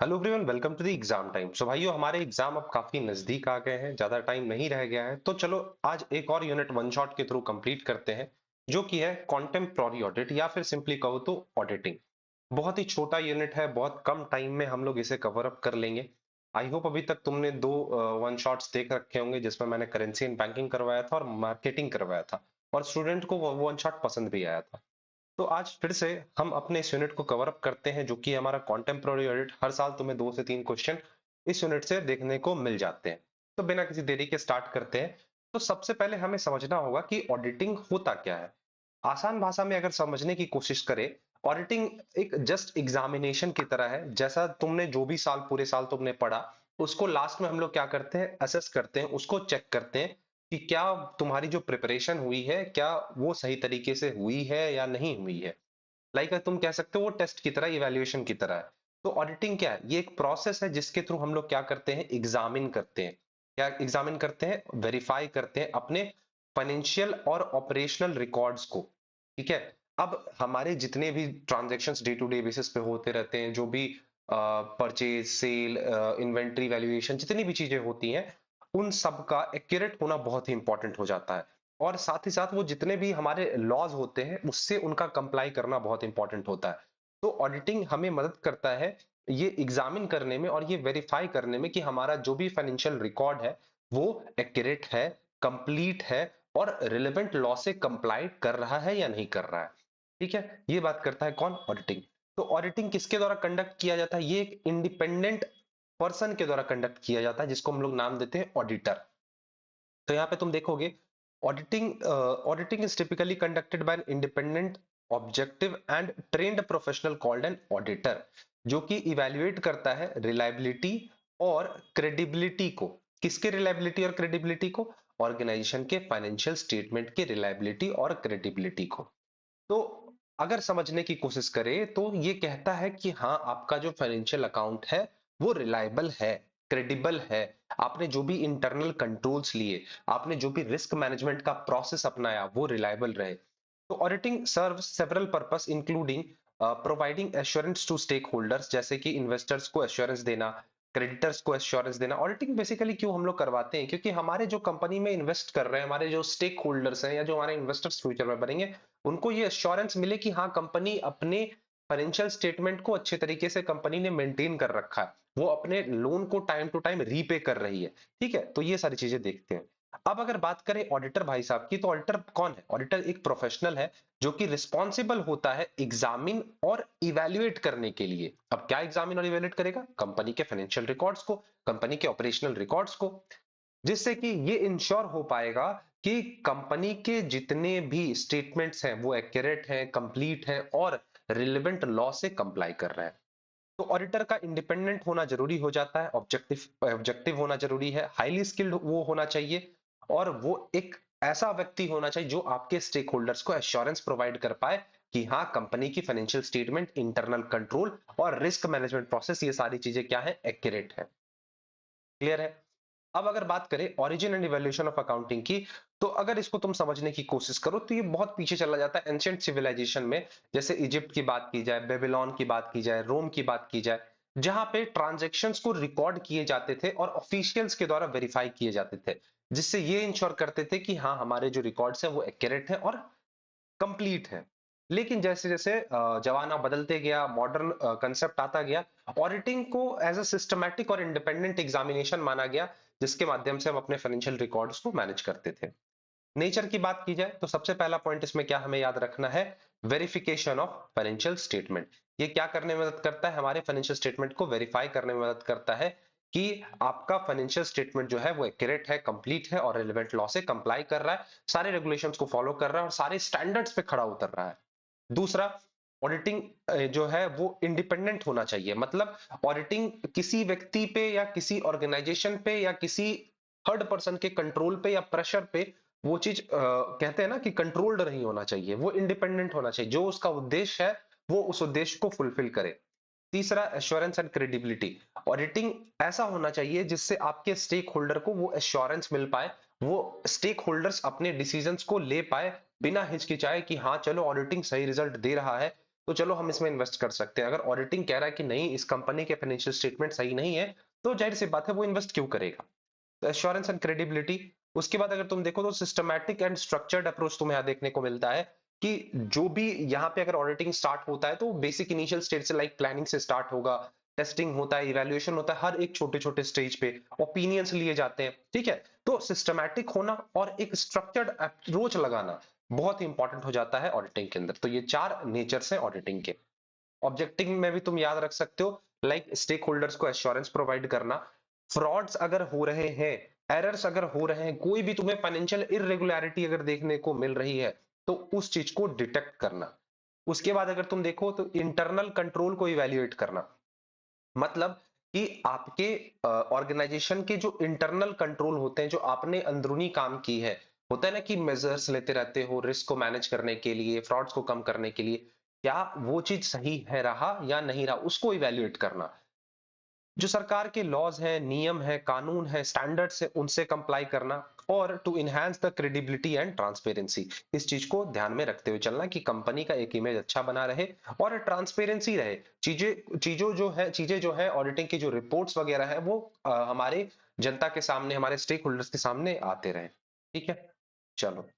Hello everyone, welcome to the exam time. So भाइयों, हमारे exam अब काफी नजदीक आ गए हैं, ज्यादा टाइम नहीं रह गया है। तो चलो आज एक और यूनिट वन शॉट के थ्रू कंप्लीट करते हैं, जो कि है कंटेम्प्रोरी ऑडिट या फिर सिंपली कहो तो ऑडिटिंग। बहुत ही छोटा यूनिट है, बहुत कम टाइम में हम लोग इसे कवर अप कर लेंगे। आई होप अभी तक तुमने दो वन शॉट्स देख रखे होंगे, जिसमें मैंने करेंसी एंड बैंकिंग करवाया था और मार्केटिंग करवाया था, और स्टूडेंट को वो वन शॉट पसंद भी आया था। तो आज फिर से हम अपने इस यूनिट को कवर अप करते हैं, जो कि हमारा कॉन्टेम्पोरेरी ऑडिट। हर साल तुम्हें 2 से 3 क्वेश्चन इस यूनिट से देखने को मिल जाते हैं। तो बिना किसी देरी के स्टार्ट करते हैं। तो सबसे पहले हमें समझना होगा कि ऑडिटिंग होता क्या है। आसान भाषा में अगर समझने की कोशिश करें, ऑडिटिंग एक जस्ट एग्जामिनेशन की तरह है। जैसा तुमने जो भी साल पूरे साल तुमने पढ़ा, उसको लास्ट में हम लोग क्या करते हैं, असेस करते हैं, उसको चेक करते हैं कि क्या तुम्हारी जो प्रिपरेशन हुई है, क्या वो सही तरीके से हुई है या नहीं हुई है। लाइक तुम कह सकते हो वो टेस्ट की तरह, इवैल्यूएशन की तरह है। तो ऑडिटिंग क्या है? ये एक प्रोसेस है जिसके थ्रू हम लोग क्या करते हैं, एग्जामिन करते हैं। क्या एग्जामिन करते हैं? वेरीफाई करते हैं अपने फाइनेंशियल और ऑपरेशनल रिकॉर्ड्स को। ठीक है। अब हमारे जितने भी transactions day to day basis पे होते रहते हैं, जो भी परचेज, सेल, इन्वेंट्री वैल्यूएशन, जितनी भी चीजें होती हैं, उन सब का एक्यूरेट होना बहुत ही इंपॉर्टेंट हो जाता है। और साथ ही साथ वो जितने भी हमारे लॉज होते हैं, उससे उनका कंप्लाई करना बहुत इंपॉर्टेंट होता है। तो ऑडिटिंग हमें मदद करता है ये एग्जामिन करने में और ये वेरीफाई करने में कि हमारा जो भी फाइनेंशियल रिकॉर्ड है, वो एक्यूरेट है, कंप्लीट है, और रिलेवेंट लॉ से कंप्लाई कर रहा है या नहीं कर रहा है। ठीक है। ये बात करता है कौन? ऑडिटिंग। तो ऑडिटिंग किसके द्वारा कंडक्ट किया जाता है? ये एक इंडिपेंडेंट पर्सन के द्वारा कंडक्ट किया जाता है, जिसको हम लोग नाम देते हैं ऑडिटर। तो यहाँ पे तुम देखोगे, auditing is typically conducted by an independent, objective and trained professional called an auditor, जो कि इवैल्यूएट करता है रिलायबिलिटी और क्रेडिबिलिटी को। किसके रिलायबिलिटी और क्रेडिबिलिटी को? ऑर्गेनाइजेशन के फाइनेंशियल स्टेटमेंट के रिलायबिलिटी और क्रेडिबिलिटी को। तो अगर समझने की कोशिश करें तो ये कहता है कि हाँ, आपका जो फाइनेंशियल अकाउंट है वो रिलायबल है, क्रेडिबल है। आपने जो भी इंटरनल कंट्रोल्स लिए, आपने जो भी रिस्क मैनेजमेंट का प्रोसेस अपनाया, वो रिलायबल रहे। तो auditing serves several purpose including providing assurance to stakeholders, जैसे कि इन्वेस्टर्स को एश्योरेंस देना, क्रेडिटर्स को एश्योरेंस देना। ऑडिटिंग बेसिकली क्यों हम लोग करवाते हैं? क्योंकि हमारे जो कंपनी में इन्वेस्ट कर रहे हैं, हमारे जो स्टेक होल्डर्स हैं या जो हमारे इन्वेस्टर्स फ्यूचर में बनेंगे, उनको ये एश्योरेंस मिले कि हाँ, कंपनी अपने फाइनेंशियल स्टेटमेंट को अच्छे तरीके से कंपनी ने मेंटेन कर रखा है, वो अपने लोन को टाइम टू टाइम रीपे कर रही है। ठीक है। तो ये सारी चीजें देखते हैं। अब अगर बात करें ऑडिटर भाई साहब की, तो ऑडिटर कौन है? ऑडिटर एक प्रोफेशनल है जो कि रिस्पॉन्सिबल होता है एग्जामिन और इवैल्यूएट करने के लिए। अब क्या एग्जामिन और इवैल्यूएट करेगा? कंपनी के फाइनेंशियल रिकॉर्ड्स को, कंपनी के ऑपरेशनल रिकॉर्ड्स को, जिससे कि ये इंश्योर हो पाएगा कि कंपनी के जितने भी स्टेटमेंट्स हैं वो एक्यूरेट हैं, कंप्लीट हैं, और रिलेवेंट लॉ से कंप्लाई कर रहे हैं। तो ऑडिटर का इंडिपेंडेंट होना जरूरी हो जाता है, ऑब्जेक्टिव ऑब्जेक्टिव होना जरूरी है, हाईली स्किल्ड वो होना चाहिए, और वो एक ऐसा व्यक्ति होना चाहिए जो आपके स्टेक होल्डर्स को एश्योरेंस प्रोवाइड कर पाए कि हाँ, कंपनी की फाइनेंशियल स्टेटमेंट, इंटरनल कंट्रोल और रिस्क मैनेजमेंट प्रोसेस, ये सारी चीजें क्या है, एक्यूरेट है। क्लियर है? अब अगर बात करें origin and evolution of accounting की, तो अगर इसको तुम समझने की कोशिश करो तो ये बहुत पीछे चला जाता है एंशिएंट सिविलाइजेशन में। जैसे इजिप्ट की बात की जाए, बेबीलोन की बात की जाए, रोम की बात की जाए, जहां पे ट्रांजैक्शंस को रिकॉर्ड किए जाते थे और ऑफिशियल्स के द्वारा वेरीफाई किए जाते थे, जिससे ये इंश्योर करते थे कि हाँ, हमारे जो रिकॉर्ड्स हैं वो एक्यूरेट है और कंप्लीट है। लेकिन जैसे-जैसे जमाना बदलते गया, मॉडर्न कांसेप्ट आता गया, ऑडिटिंग को एज़ अ सिस्टमैटिक और इंडिपेंडेंट एग्जामिनेशन माना गया, जिसके माध्यम से हम अपने फाइनेंशियल रिकॉर्ड्स को मैनेज करते थे। नेचर की बात की जाए तो सबसे पहला पॉइंट इसमें क्या हमें याद रखना है? Verification of financial statement. ये क्या करने में मदद करता है? हमारे फाइनेंशियल स्टेटमेंट को वेरीफाई करने में मदद करता है कि आपका फाइनेंशियल स्टेटमेंट जो है वो एक्यूरेट है, कंप्लीट है, और रिलेवेंट लॉ से कंप्लाई कर रहा है, सारे रेगुलेशंस को फॉलो कर रहा है और सारे स्टैंडर्ड्स पे खड़ा उतर रहा है। दूसरा, ऑडिटिंग जो है वो इंडिपेंडेंट होना चाहिए। मतलब ऑडिटिंग किसी व्यक्ति पे या किसी ऑर्गेनाइजेशन पे या किसी थर्ड पर्सन के कंट्रोल पे या प्रेशर पे वो चीज कहते हैं ना कि कंट्रोल्ड नहीं होना चाहिए, वो इंडिपेंडेंट होना चाहिए। जो उसका उद्देश्य है वो उस उद्देश्य को फुलफिल करे। तीसरा, एश्योरेंस एंड क्रेडिबिलिटी। ऑडिटिंग ऐसा होना चाहिए जिससे आपके स्टेक होल्डर को वो एश्योरेंस मिल पाए, वो स्टेक होल्डर्स अपने डिसीजंस को ले पाए बिना हिचकिचाए कि हाँ, चलो ऑडिटिंग सही रिजल्ट दे रहा है, तो चलो हम इसमें इन्वेस्ट कर सकते हैं। अगर ऑडिटिंग कह रहा है कि नहीं, इस कंपनी के फाइनेंशियल स्टेटमेंट सही नहीं है, तो जाहिर सी बात है वो इन्वेस्ट क्यों करेगा। तो एश्योरेंस एंड क्रेडिबिलिटी, उसके बाद अगर तुम देखो तो सिस्टमैटिक एंड स्ट्रक्चर्ड अप्रोच तुम्हें यहाँ देखने को मिलता है कि जो भी यहाँ पे अगर ऑडिटिंग स्टार्ट होता है तो बेसिक इनिशियल स्टेज से, लाइक प्लानिंग से स्टार्ट होगा, टेस्टिंग होता है, इवैल्यूएशन होता है, हर एक छोटे छोटे स्टेज पे ओपिनियंस लिए जाते हैं, ठीक है। तो सिस्टमैटिक होना और एक स्ट्रक्चर्ड अप्रोच लगाना बहुत ही इंपॉर्टेंट हो जाता है ऑडिटिंग के अंदर। तो ये चार नेचर्स है ऑडिटिंग के। ऑब्जेक्टिव में भी तुम याद रख सकते हो, लाइक स्टेक होल्डर्स को एश्योरेंस प्रोवाइड करना, फ्रॉड्स अगर हो रहे हैं, एरर्स अगर हो रहे हैं, कोई भी तुम्हें फाइनेंशियल इरेगुलरिटी अगर देखने को मिल रही है तो उस चीज को डिटेक्ट करना। उसके बाद अगर तुम देखो तो इंटरनल कंट्रोल को इवेल्युएट करना, मतलब कि आपके ऑर्गेनाइजेशन के जो इंटरनल कंट्रोल होते हैं, जो आपने अंदरूनी काम की है, होता है ना कि मेजर्स लेते रहते हो रिस्क को मैनेज करने के लिए, फ्रॉड्स को कम करने के लिए, क्या वो चीज सही है रहा या नहीं रहा, उसको इवेल्युएट करना। जो सरकार के लॉज हैं, नियम है, कानून है, स्टैंडर्ड्स है, उनसे कंप्लाई करना, और to enhance the credibility and transparency, इस चीज को ध्यान में रखते हुए चलना कि कंपनी का एक इमेज अच्छा बना रहे और ट्रांसपेरेंसी रहे। चीजें जो है ऑडिटिंग की जो रिपोर्ट्स वगैरह है वो हमारे जनता के सामने, हमारे स्टेक होल्डर्स के सामने आते रहे। ठीक है, चलो।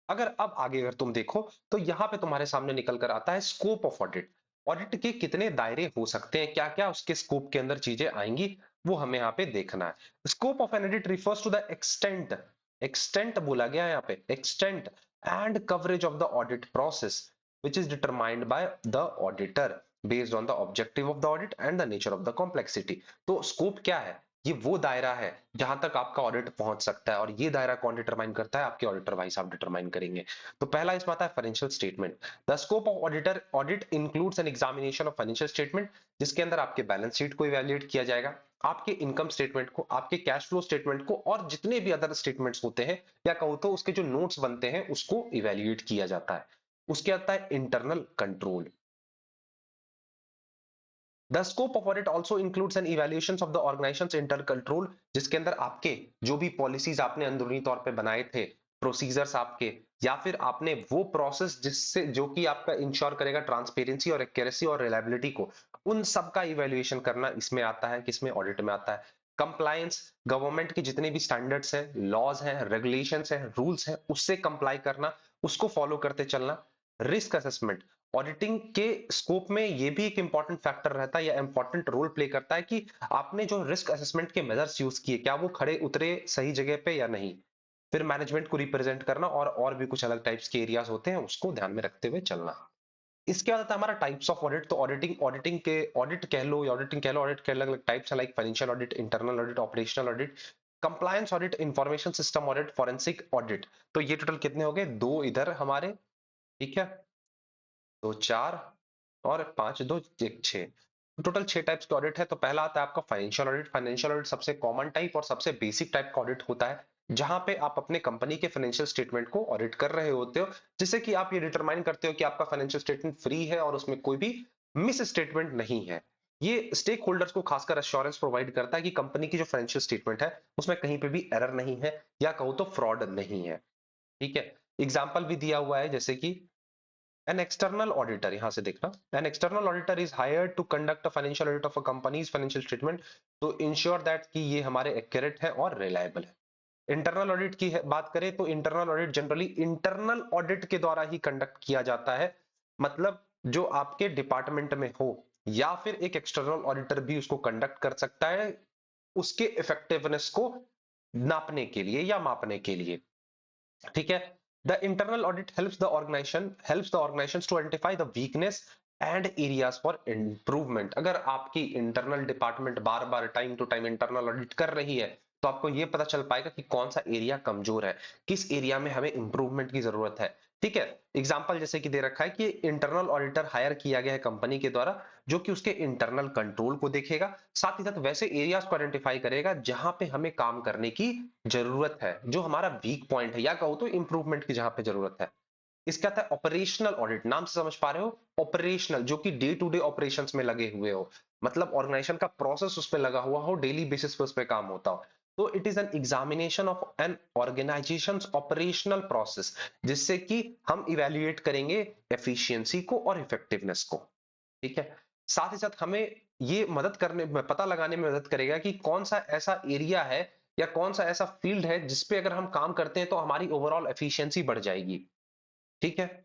अगर अब आगे अगर तुम देखो तो यहाँ पे तुम्हारे सामने निकल कर आता है स्कोप ऑफ ऑडिट। ऑडिट के कितने दायरे हो सकते हैं, क्या क्या उसके स्कोप के अंदर चीजें आएंगी, वो हमें यहाँ पे देखना है। Scope of an audit refers to the extent, extent बोला गया है यहाँ पे, extent and coverage of the audit process which is determined by the auditor based on the objective of the audit and the nature of the complexity। तो scope क्या है, ये वो दायरा है जहां तक आपका ऑडिट पहुंच सकता है, और ये दायरा कौन डिटरमाइन करता है, आपके ऑडिटर भाई साहब डिटरमाइन करेंगे। तो पहला इसमें आता है financial statement. The scope of auditor audit includes N examination of financial statement, जिसके अंदर आपके बैलेंस शीट को इवैल्यूएट किया जाएगा, आपके इनकम स्टेटमेंट को, आपके कैश फ्लो स्टेटमेंट को, और जितने भी अदर स्टेटमेंट्स होते हैं या कहूं तो उसके जो नोट्स बनते हैं उसको इवैल्यूएट किया जाता है। उसके आता है internal control. The scope of audit also includes an evaluation of the organisation's internal control, जिसके अंदर आपके जो भी पॉलिसीज आपने अंदरूनी तौर पे बनाए थे, प्रोसीजर्स आपके, या फिर आपने वो प्रोसेस जिससे जो कि आपका इंश्योर करेगा ट्रांसपेरेंसी और एक्यूरेसी और रिलायबिलिटी को, उन सब का इवैल्यूएशन करना इसमें आता है, किसमें, ऑडिट में आता है। कंप्लायंस, गवर्नमेंट के जितने भी स्टैंडर्ड्स हैं, लॉज हैं, रेगुलेशंस हैं, रूल्स हैं, उससे कंप्लाई करना, उसको फॉलो करते चलना। रिस्क असेसमेंट, ऑडिटिंग के स्कोप में ये भी एक इंपॉर्टेंट फैक्टर रहता है या इंपॉर्टेंट रोल प्ले करता है कि आपने जो रिस्क असेसमेंट के मेजर्स यूज किए, क्या वो खड़े उतरे सही जगह पे या नहीं। फिर मैनेजमेंट को रिप्रेजेंट करना, और भी कुछ अलग टाइप्स के एरियाज होते हैं, उसको ध्यान में रखते हुए चलना। इसके बाद आता है हमारा टाइप्स ऑफ ऑडिट। तो ऑडिटिंग ऑडिटिंग के ऑडिट कह लो या ऑडिटिंग कह लो, ऑडिट के अलग अलग टाइप्स है, like financial audit, internal audit, operational audit, compliance audit, information system audit, forensic audit. तो ये टोटल कितने हो गए, दो इधर हमारे, ठीक है, तो चार और पांच, दो एक, छह। टोटल छह टाइप्स के ऑडिट है। तो पहला आता है आपका फाइनेंशियल ऑडिट। फाइनेंशियल ऑडिट सबसे कॉमन टाइप और सबसे बेसिक टाइप का ऑडिट होता है, जहां पे आप अपने कंपनी के फाइनेंशियल स्टेटमेंट को ऑडिट कर रहे होते हो, जिससे कि आप ये डिटरमाइन करते हो कि आपका फाइनेंशियल स्टेटमेंट फ्री है और उसमें कोई भी मिस स्टेटमेंट नहीं है। ये स्टेक होल्डर्स को खासकर अश्योरेंस प्रोवाइड करता है कि कंपनी की जो फाइनेंशियल स्टेटमेंट है उसमें कहीं पे भी एरर नहीं है, या कहूं तो फ्रॉड नहीं है। ठीक है, एग्जाम्पल भी दिया हुआ है, जैसे कि an external auditor, यहां से देखना, an external auditor is hired to conduct a financial audit of a company's financial statement to ensure that कि ये हमारे एक्यूरेट है और रिलायबल है। इंटरनल ऑडिट की बात करें तो internal audit generally internal audit के द्वारा ही कंडक्ट किया जाता है, मतलब जो आपके डिपार्टमेंट में हो, या फिर एक एक्सटर्नल ऑडिटर भी उसको कंडक्ट कर सकता है, उसके इफेक्टिवनेस को नापने के लिए या मापने के लिए। ठीक है, the internal audit helps the organisation to identify the weakness and areas for improvement. अगर आपकी इंटरनल डिपार्टमेंट बार बार time to time internal audit कर रही है, तो आपको यह पता चल पाएगा कि कौन सा एरिया कमजोर है, किस एरिया में हमें इंप्रूवमेंट की जरूरत है। ठीक है, एग्जांपल जैसे कि दे रखा है कि इंटरनल ऑडिटर हायर किया गया है कंपनी के द्वारा, जो कि उसके इंटरनल कंट्रोल को देखेगा, साथ ही साथ वैसे एरियाज को आइडेंटिफाई करेगा जहां पे हमें काम करने की जरूरत है, जो हमारा वीक पॉइंट है, या कहूं तो इंप्रूवमेंट की जहां पे जरूरत है। इसका आता है ऑपरेशनल ऑडिट, नाम से समझ पा रहे हो, ऑपरेशनल, जो कि डे टू डे ऑपरेशंस में लगे हुए हो, मतलब ऑर्गेनाइजेशन का प्रोसेस उस पे लगा हुआ हो, डेली बेसिस पे उस पे काम होता हो। तो it is an examination of an organisation's operational process, जिससे कि हम इवेल्युएट करेंगे एफिशिएंसी को और इफेक्टिवनेस को। ठीक है, साथ ही साथ हमें ये मदद करने में, पता लगाने में मदद करेगा कि कौन सा ऐसा एरिया है या कौन सा ऐसा फील्ड है जिसपे अगर हम काम करते हैं तो हमारी ओवरऑल एफिशिएंसी बढ़ जाएगी। ठीक है,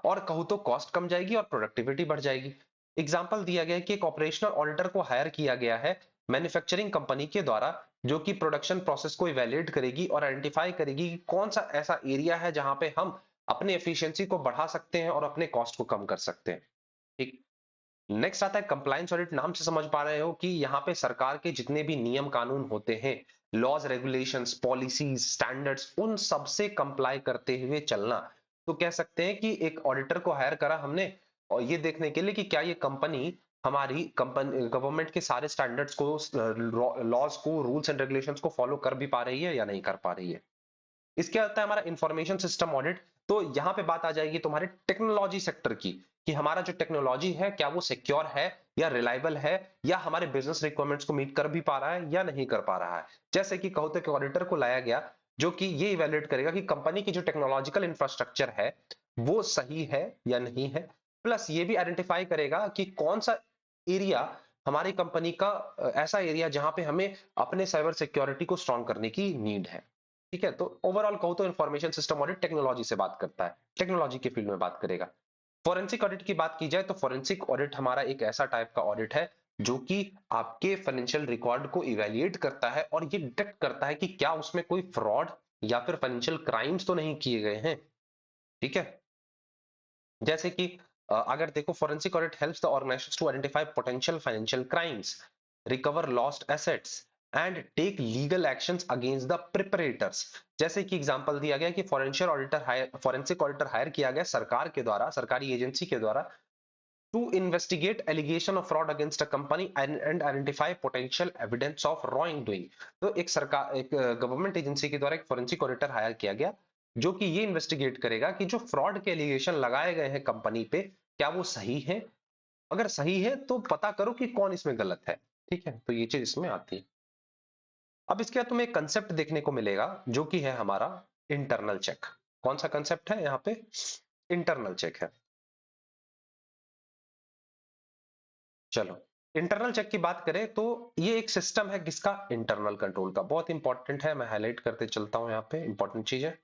और कहूं तो कॉस्ट कम जाएगी और प्रोडक्टिविटी बढ़ जाएगी। एग्जाम्पल दिया गया है कि एक ऑपरेशनल ऑडिटर को हायर किया गया है मैन्युफैक्चरिंग कंपनी के द्वारा, जो कि प्रोडक्शन प्रोसेस को इवैल्यूएट करेगी और आइडेंटिफाई करेगी कि कौन सा ऐसा एरिया है जहां पे हम अपने एफिशिएंसी को बढ़ा सकते हैं और अपने कॉस्ट को कम कर सकते हैं। ठीक। नेक्स्ट आता है कंप्लायंस ऑडिट। नाम से समझ पा रहे हो कि यहाँ पे सरकार के जितने भी नियम कानून होते हैं, लॉज, रेगुलेशंस, पॉलिसीज, स्टैंडर्ड्स, उन सब से कंप्लाई करते हुए चलना। तो कह सकते हैं कि एक ऑडिटर को हायर करा हमने और ये देखने के लिए कि क्या ये कंपनी हमारी कंपनी गवर्नमेंट के सारे स्टैंडर्ड्स को, लॉज को, रूल्स एंड रेगुलेशंस को फॉलो कर भी पा रही है या नहीं कर पा रही है। इसके आता है हमारा इंफॉर्मेशन सिस्टम ऑडिट। तो यहां पे बात आ जाएगी तुम्हारे टेक्नोलॉजी सेक्टर की, कि हमारा जो टेक्नोलॉजी है क्या वो सिक्योर है या रिलायबल है, या हमारे बिजनेस रिक्वायरमेंट्स को मीट कर भी पा रहा है या नहीं कर पा रहा है। जैसे कि कहो तो एक ऑडिटर को लाया गया जो कि ये इवेल्युएट करेगा कि कंपनी की जो टेक्नोलॉजिकल इंफ्रास्ट्रक्चर है वो सही है या नहीं है, प्लस ये भी आइडेंटिफाई करेगा कि कौन सा एरिया हमारी कंपनी का ऐसा एरिया जहां पे हमें अपने साइबर सिक्योरिटी को स्ट्रॉन्ग करने की नीड है। ठीक है, तो ओवरऑल कहूं तो इंफॉर्मेशन सिस्टम ऑडिट टेक्नोलॉजी से बात करता है, टेक्नोलॉजी के फील्ड में बात करेगा। फॉरेंसिक ऑडिट की बात की जाए तो फॉरेंसिक ऑडिट हमारा एक ऐसा टाइप का ऑडिट है जो कि आपके फाइनेंशियल रिकॉर्ड को इवेल्युएट करता है और ये डिटेक्ट करता है कि क्या उसमें कोई फ्रॉड या फिर फाइनेंशियल क्राइम्स तो नहीं किए गए हैं। ठीक है, जैसे कि अगर देखो forensic audit helps the organisations to identify potential financial crimes, recover lost assets and take legal actions against the perpetrators. जैसे कि एग्जांपल दिया गया कि फॉरेंसिक ऑडिटर हायर किया गया सरकार के द्वारा, सरकारी एजेंसी के द्वारा, to investigate allegation of fraud against a company and identify potential evidence of wrongdoing। तो एक सरकार, एक गवर्नमेंट एजेंसी के द्वारा एक फोरेंसिक ऑडिटर हायर किया गया जो कि ये इन्वेस्टिगेट करेगा कि जो फ्रॉड के एलिगेशन लगाए गए हैं कंपनी पे क्या वो सही है, अगर सही है तो पता करो कि कौन इसमें गलत है। ठीक है, तो ये चीज इसमें आती है। अब इसके बाद तुम्हें एक कंसेप्ट देखने को मिलेगा जो कि है हमारा इंटरनल चेक। कौन सा कंसेप्ट है यहाँ पे? इंटरनल चेक है। चलो, इंटरनल चेक की बात करें तो ये एक सिस्टम है किसका? इंटरनल कंट्रोल का। बहुत इंपॉर्टेंट है, मैं हाईलाइट करते चलता हूं, यहाँ पे इंपॉर्टेंट चीज है।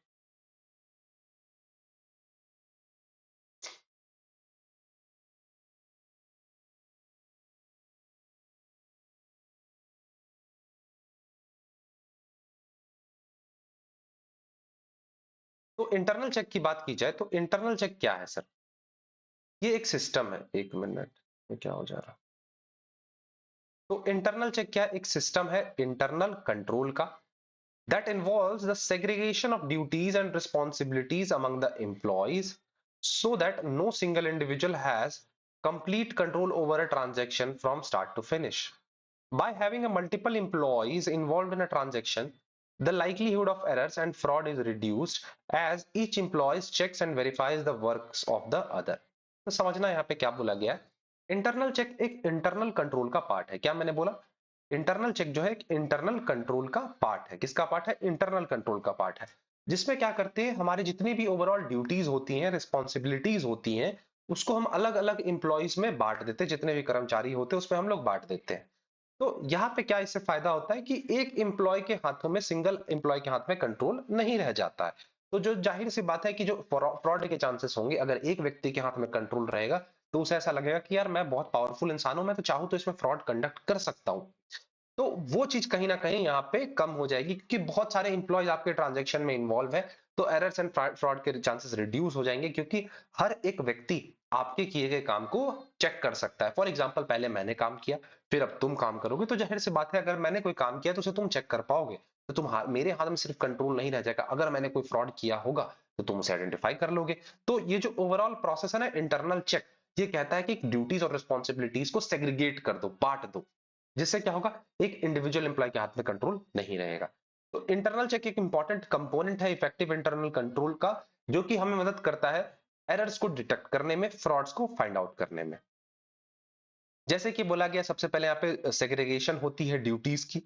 तो इंटरनल चेक की बात की जाए तो इंटरनल चेक क्या है सर? ये एक सिस्टम है, एक मिनट, ये क्या हो जा रहा? तो इंटरनल चेक क्या? एक सिस्टम है इंटरनल कंट्रोल का, that involves the segregation of duties and responsibilities among the employees so that no single individual has complete control over a transaction from start to finish. By having a multiple employees involved in a transaction, the likelihood of errors and fraud is reduced as each employee checks and verifies the works of the other। तो समझना यहाँ पे क्या बोला गया है। Internal check एक internal control का पार्ट है। क्या मैंने बोला? इंटरनल चेक जो है एक इंटरनल कंट्रोल का पार्ट है। किसका पार्ट है? इंटरनल कंट्रोल का पार्ट है, जिसमें क्या करते हैं, हमारे जितनी भी ओवरऑल ड्यूटीज होती हैं, रिस्पॉन्सिबिलिटीज होती हैं, उसको हम अलग अलग इंप्लॉइज में बांट देते हैं। जितने भी कर्मचारी होते हैं उसमें हम लोग बांट देते हैं। तो यहाँ पे क्या इससे फायदा होता है कि एक एम्प्लॉय के हाथों में, सिंगल एम्प्लॉय के हाथ में कंट्रोल नहीं रह जाता है। तो जो जाहिर सी बात है कि जो फ्रॉड के चांसेस होंगे, अगर एक व्यक्ति के हाथ में कंट्रोल रहेगा तो उसे ऐसा लगेगा कि यार मैं बहुत पावरफुल इंसान हूं, मैं तो चाहूं तो इसमें फ्रॉड कंडक्ट कर सकता हूं। तो वो चीज कहीं ना कहीं यहाँ पे कम हो जाएगी क्योंकि बहुत सारे इंप्लॉयज आपके ट्रांजेक्शन में इन्वॉल्व है। तो एरर्स एंड फ्रॉड के चांसेस रिड्यूस हो जाएंगे क्योंकि हर एक व्यक्ति आपके किए गए काम को चेक कर सकता है। फॉर एग्जाम्पल, पहले मैंने काम किया, फिर अब तुम काम करोगे, तो जाहिर सी बात है अगर मैंने कोई काम किया तो उसे तुम चेक कर पाओगे। तो मेरे हाथ में सिर्फ कंट्रोल नहीं रह जाएगा, अगर मैंने कोई फ्रॉड किया होगा तो तुम उसे आइडेंटिफाई कर लोगे। तो ये जो ओवरऑल प्रोसेस है ना इंटरनल चेक, ये कहता है कि ड्यूटीज और रिस्पॉन्सिबिलिटीज को सेग्रीगेट कर दो, बांट दो, जिससे क्या होगा, एक इंडिविजुअल एम्प्लॉय के हाथ में कंट्रोल नहीं रहेगा। तो इंटरनल चेक एक इंपॉर्टेंट कंपोनेंट है इफेक्टिव इंटरनल कंट्रोल का, जो कि हमें मदद करता है एरर्स को डिटेक्ट करने में, फ्रॉड्स को फाइंड आउट करने में। जैसे कि बोला गया सबसे पहले यहाँ पे सेग्रीगेशन होती है ड्यूटीज की।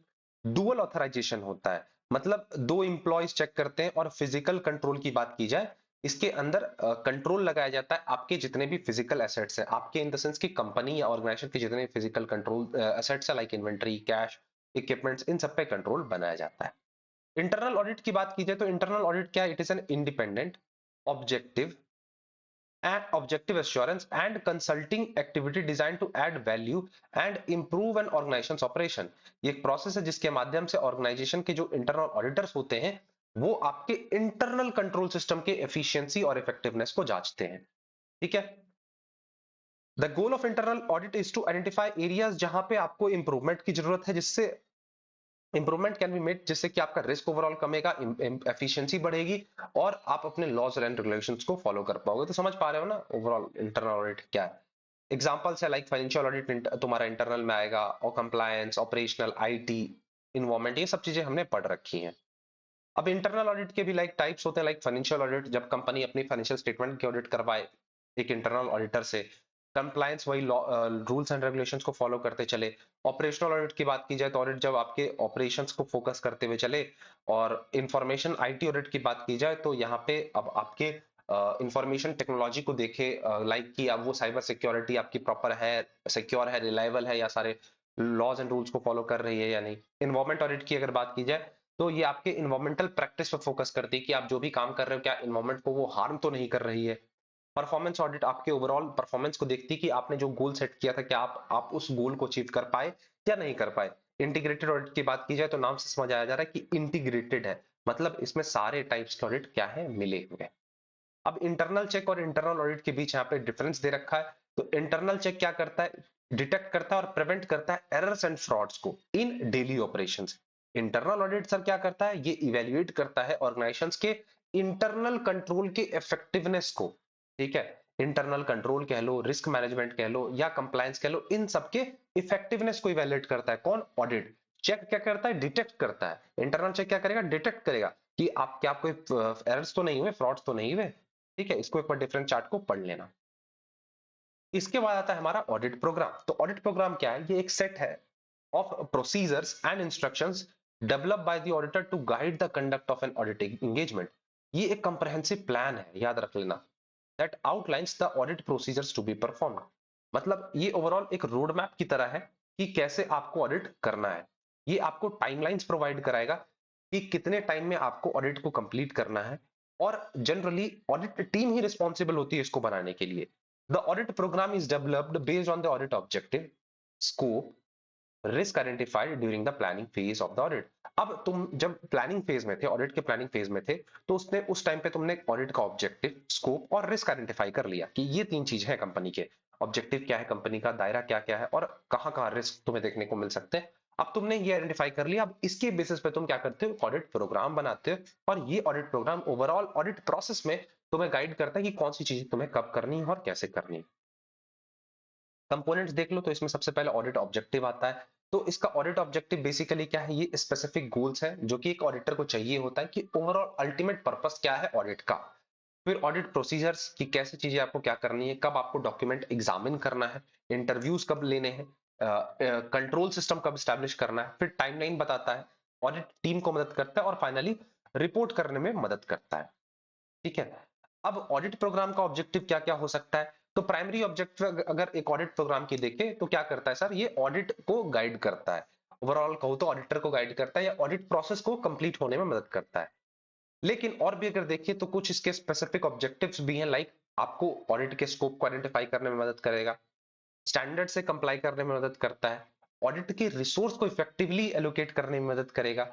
डुअल ऑथराइजेशन होता है, मतलब दो एम्प्लॉयज चेक करते हैं। और फिजिकल कंट्रोल की बात की जाए, इसके अंदर कंट्रोल लगाया जाता है आपके जितने भी फिजिकल एसेट्स हैं, आपके इन द सेंस की कंपनी या ऑर्गेनाइजेशन के जितने फिजिकल कंट्रोल एसेट्स है, लाइक इन्वेंटरी, कैश, इक्विपमेंट्स, इन सब पे कंट्रोल बनाया जाता है। इंटरनल ऑडिट की बात की जाए तो इंटरनल ऑडिट क्या है? It is N independent, objective and objective assurance and consulting activity designed to add value and improve an organization's operation। ये एक प्रोसेस है जिसके माध्यम से ऑर्गेनाइजेशन के जो इंटरनल ऑडिटर्स होते हैं वो आपके इंटरनल कंट्रोल सिस्टम के एफिशिएंसी और इफेक्टिवनेस को जांचते हैं। ठीक है। The goal of internal audit is to identify areas जहां पे आपको इंप्रूवमेंट की जरूरत है, जिससे इंप्रूवमेंट कैन बी मेड, जिससे कि आपका रिस्क ओवरऑल कमेगा, एफिशिएंसी बढ़ेगी और आप अपने लॉज एंड रेगुलेशंस को फॉलो कर पाओगे। तो समझ पा रहे हो ना ओवरऑल इंटरनल ऑडिट क्या है। एग्जांपल्स है लाइक फाइनेंशियल ऑडिट तुम्हारा इंटरनल में आएगा, और कंप्लायंस, ऑपरेशनल, आईटी, इन्वायरमेंट, ये सब चीजें हमने पढ़ रखी हैं। अब इंटरनल ऑडिट के भी लाइक टाइप्स होते हैं, लाइक फाइनेंशियल ऑडिट, जब कंपनी अपनी फाइनेंशियल स्टेटमेंट की ऑडिट करवाए एक इंटरनल ऑडिटर से। कंप्लायंस, वही रूल्स एंड रेगुलेशंस को फॉलो करते चले। ऑपरेशनल ऑडिट की बात की जाए तो ऑडिट जब आपके ऑपरेशंस को फोकस करते हुए चले। और इंफॉर्मेशन आईटी ऑडिट की बात की जाए तो यहाँ पे अब आपके इंफॉर्मेशन टेक्नोलॉजी को देखे, लाइक कि अब वो साइबर सिक्योरिटी आपकी प्रॉपर है, सिक्योर है, रिलायबल है, या सारे लॉज एंड रूल्स को फॉलो कर रही है या नहीं। इन्वायरमेंट ऑडिट की अगर बात की जाए तो ये आपके इन्वायरमेंटल प्रैक्टिस पर फोकस करती है कि आप जो भी काम कर रहे हो क्या इन्वायरमेंट को वो हार्म तो नहीं कर रही है। परफॉर्मेंस ऑडिट आपके ओवरऑल परफॉर्मेंस को देखती है कि आपने जो गोल सेट किया था क्या आप उस गोल को अचीव कर पाए या नहीं कर पाए। इंटीग्रेटेड ऑडिट की बात की जाए तो नाम से समझ आया जा रहा है कि इंटीग्रेटेड है, मतलब इसमें सारे टाइप्स के ऑडिट क्या है, मिले हुए हैं। अब इंटरनल चेक और इंटरनल ऑडिट के बीच यहाँ पे डिफरेंस दे रखा है। तो इंटरनल चेक क्या करता है? डिटेक्ट करता है और प्रिवेंट करता है एरर्स एंड फ्रॉड्स को in daily operations. Internal audit sir क्या करता है? ये इवेल्युएट करता है ऑर्गेनाइजेशंस के इंटरनल कंट्रोल के इफेक्टिवनेस को। ठीक है। इंटरनल कंट्रोल कह लो, रिस्क मैनेजमेंट कह लो, या कंप्लायंस कह लो, इन सबके इफेक्टिवनेस को इवेल्युएट करता है कौन? ऑडिट। चेक क्या करता है? डिटेक्ट करता है। इंटरनल चेक क्या करेगा? डिटेक्ट करेगा कि आप क्या कोई एरर्स तो नहीं हुए, फ्रॉड्स तो नहीं हुए। ठीक है, इसको एक बार डिफरेंट चार्ट को पढ़ लेना। इसके बाद आता है हमारा ऑडिट प्रोग्राम। तो ऑडिट प्रोग्राम क्या है? ये एक सेट है of procedures and instructions developed by the auditor to guide the conduct of an audit engagement. ये एक कंप्रहेंसिव प्लान है, याद रख लेना, that outlines the audit procedures to be performed. मतलब ये ओवरऑल एक रोड मैप की तरह है कि कैसे आपको ऑडिट करना है। ये आपको टाइमलाइंस प्रोवाइड कराएगा कि कितने टाइम में आपको ऑडिट को कंप्लीट करना है। और जनरली ऑडिट टीम ही रिस्पॉन्सिबल होती है इसको बनाने के लिए। The audit programme is developed based on the audit objective, scope, risk identified during the planning phase of the audit. अब तुम जब प्लानिंग फेज में थे, ऑडिट के प्लानिंग फेज में थे, तो उसने उस टाइम पे तुमने ऑडिट का ऑब्जेक्टिव, स्कोप और रिस्क आइडेंटिफाई कर लिया कि ये तीन चीज है कंपनी के। ऑब्जेक्टिव क्या है कंपनी का, दायरा क्या क्या है, और कहां कहां रिस्क तुम्हें देखने को मिल सकते हैं। अब तुमने ये आइडेंटिफाई कर लिया। अब इसके बेसिस पे तुम क्या करते हो? ऑडिट प्रोग्राम बनाते हो। और ये audit programme overall audit process में तुम्हें गाइड करता है कि कौन सी चीज तुम्हें कब करनी है और कैसे करनी है। कंपोनेंट्स देख लो तो इसमें सबसे पहले ऑडिट ऑब्जेक्टिव आता है। तो इसका ऑडिट ऑब्जेक्टिव बेसिकली क्या है? ये स्पेसिफिक गोल्स है जो कि एक ऑडिटर को चाहिए होता है कि ओवरऑल अल्टीमेट पर्पस क्या है ऑडिट का। फिर ऑडिट प्रोसीजर्स की कैसे चीजें आपको क्या करनी है, कब आपको डॉक्यूमेंट एग्जामिन करना है, इंटरव्यूज कब लेने हैं, कंट्रोल सिस्टम कब स्टैब्लिश करना है। फिर टाइमलाइन बताता है, ऑडिट टीम को मदद करता है, और फाइनली रिपोर्ट करने में मदद करता है। ठीक है। अब ऑडिट प्रोग्राम का ऑब्जेक्टिव क्या क्या हो सकता है? तो प्राइमरी ऑब्जेक्टिव अगर एक ऑडिट प्रोग्राम की देखें तो क्या करता है सर? ये ऑडिट को गाइड करता है। ओवरऑल कहूं तो ऑडिटर को गाइड करता है या ऑडिट प्रोसेस को कंप्लीट होने में मदद करता है। लेकिन और भी अगर देखिए तो कुछ इसके स्पेसिफिक ऑब्जेक्टिव्स भी हैं, लाइक आपको ऑडिट के स्कोप को आइडेंटिफाई करने में मदद करेगा, स्टैंडर्ड से कंप्लाई करने में मदद करता है, ऑडिट के रिसोर्स को इफेक्टिवली एलोकेट करने में मदद करेगा,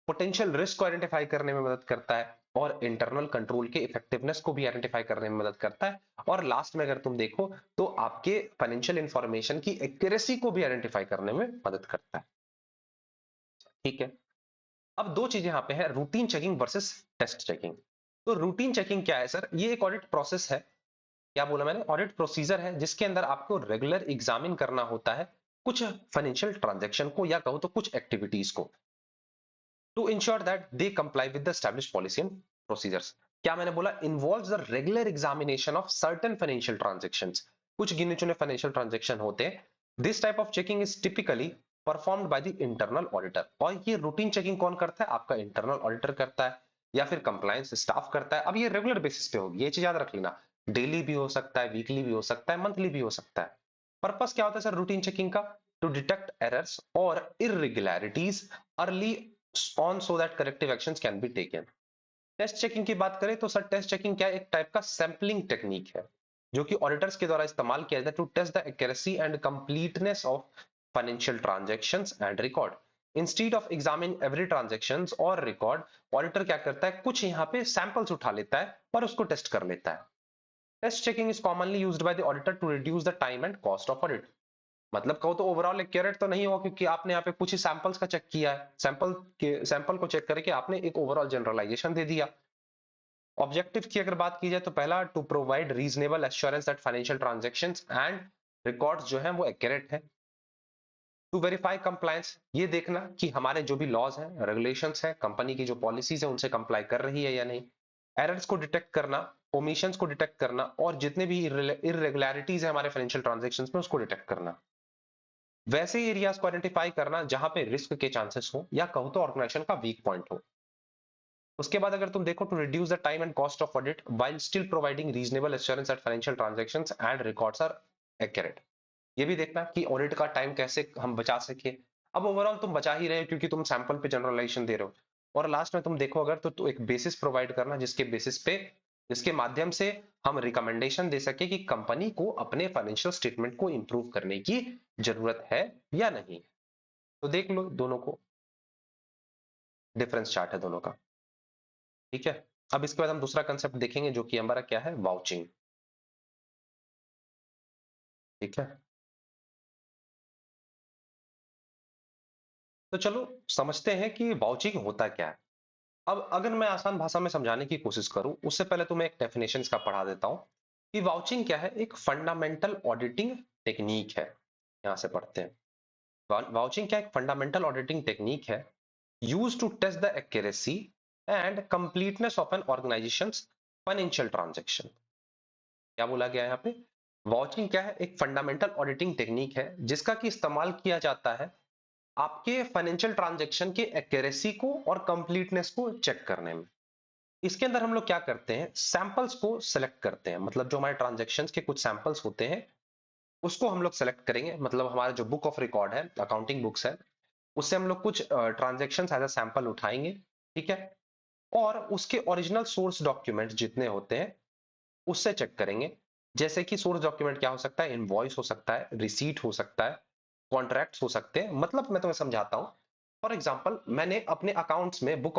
पोटेंशियल रिस्क को आइडेंटिफाई करने में मदद करता है, और इंटरनल कंट्रोल के इफेक्टिवनेस को भी आइडेंटिफाई करने में मदद करता है। और लास्ट में अगर तुम देखो तो आपके फाइनेंशियल इंफॉर्मेशन की एक्यूरेसी को भी आइडेंटिफाई करने में मदद करता है। ठीक है। अब दो चीजें यहां पे है, routine checking versus test checking. तो रूटीन चेकिंग क्या है सर? ये एक ऑडिट प्रोसेस है, क्या बोला मैंने? ऑडिट प्रोसीजर है जिसके अंदर आपको रेगुलर एग्जामिन करना होता है कुछ फाइनेंशियल ट्रांजैक्शन को, या कहो तो कुछ एक्टिविटीज को, to ensure that they comply with the established policy and procedures. क्या मैंने बोला? Involves the regular examination of certain financial transactions. कुछ गिने चुने फाइनेंशियल ट्रांजैक्शन होते हैं। This type of checking is typically performed by the internal auditor. और ये रूटीन चेकिंग कौन करता है? आपका इंटरनल ऑडिटर करता है या फिर कंप्लायंस स्टाफ करता है। अब ये रेगुलर बेसिस पे होगी, ये चीज याद रख लेना। डेली भी हो सकता है, वीकली भी हो सकता है, मंथली भी हो सकता है। पर्पस क्या होता है सर रूटीन चेकिंग का? टू डिटेक्ट एरर्स और irregularities early on so that corrective actions can be taken. Test checking की बात करें तो सर टेस्ट चेकिंग क्या है? एक टाइप का सैंपलिंग टेक्निक है जो कि ऑडिटर्स के द्वारा इस्तेमाल किया जाता है to test the accuracy and completeness of financial transactions and record. Instead of examining every transactions और रिकॉर्ड, ऑडिटर क्या करता है? कुछ यहाँ पे सैंपल्स उठा लेता है और उसको टेस्ट कर लेता है। Test checking is commonly used by the auditor to reduce the time and cost of audit. मतलब कहो तो ओवरऑल एक्यूरेट तो नहीं होगा क्योंकि आपने यहाँ पे कुछ ही सैंपल्स का चेक किया है, सैंपल को चेक करके आपने एक ओवरऑल जनरलाइजेशन दे दिया। ऑब्जेक्टिव की अगर बात की जाए तो पहला, to provide reasonable assurance that financial transactions and records जो है वो एक्यूरेट है। टू वेरीफाई कंप्लायंस, ये देखना कि हमारे जो भी लॉज हैं, रेगुलेशंस हैं, कंपनी की जो पॉलिसीज है उनसे कंप्लाई कर रही है या नहीं। एरर्स को डिटेक्ट करना, ओमिशंस को डिटेक्ट करना और जितने भी इरेगुलरिटीज है हमारे फाइनेंशियल ट्रांजैक्शंस में उसको डिटेक्ट करना। वैसे एरियाज को आइडेंटिफाई करना जहां पे रिस्क के चांसेस हो या कहो तो ऑर्गेनाइजेशन का वीक पॉइंट हो। उसके बाद अगर तुम देखो, to reduce the time and cost of audit while still providing reasonable assurance that financial transactions and records are accurate. ये भी देखना कि ऑडिट का टाइम कैसे हम बचा सके। अब ओवरऑल तुम बचा ही रहे हो क्योंकि तुम सैंपल पे जनरलाइजेशन दे रहे हो। और लास्ट में तुम देखो अगर तो एक बेसिस प्रोवाइड करना जिसके बेसिस पे, जिसके माध्यम से हम रिकमेंडेशन दे सके कि कंपनी को अपने फाइनेंशियल स्टेटमेंट को इंप्रूव करने की जरूरत है या नहीं। तो देख लो दोनों को, डिफरेंस चार्ट है दोनों का। ठीक है। अब इसके बाद हम दूसरा कंसेप्ट देखेंगे जो कि हमारा क्या है? वाउचिंग। ठीक है। तो चलो समझते हैं कि वाउचिंग होता क्या है। अब अगर मैं आसान भाषा में समझाने की कोशिश करूं उससे पहले तो मैं एक डेफिनेशन का पढ़ा देता हूं कि वाउचिंग क्या है। एक फंडामेंटल ऑडिटिंग टेक्निक है। यहां से पढ़ते हैं। वाउचिंग क्या एक फंडामेंटल ऑडिटिंग टेक्निक है use to test the accuracy and completeness of an organisation financial transaction. क्या बोला गया है यहाँ पे? वाउचिंग क्या है? एक फंडामेंटल ऑडिटिंग टेक्निक है जिसका कि इस्तेमाल किया जाता है आपके फाइनेंशियल ट्रांजैक्शन के एक्यूरेसी को और कंप्लीटनेस को चेक करने में। इसके अंदर हम लोग क्या करते हैं? सैंपल्स को सिलेक्ट करते हैं। मतलब जो हमारे ट्रांजैक्शंस के कुछ सैंपल्स होते हैं उसको हम लोग सेलेक्ट करेंगे। मतलब हमारा जो बुक ऑफ रिकॉर्ड है, अकाउंटिंग बुक्स है, उससे हम लोग कुछ ट्रांजैक्शंस एज अ सैंपल उठाएंगे। ठीक है। और उसके ओरिजिनल सोर्स डॉक्यूमेंट जितने होते हैं उससे चेक करेंगे। जैसे कि सोर्स डॉक्यूमेंट क्या हो सकता है? इनवॉइस हो सकता है, रिसीट हो सकता है, कॉन्ट्रैक्ट्स हो सकते हैं। मतलब मैं तुम्हें समझाता हूं। फॉर एग्जांपल मैंने अपने अकाउंट्स में, बुक्स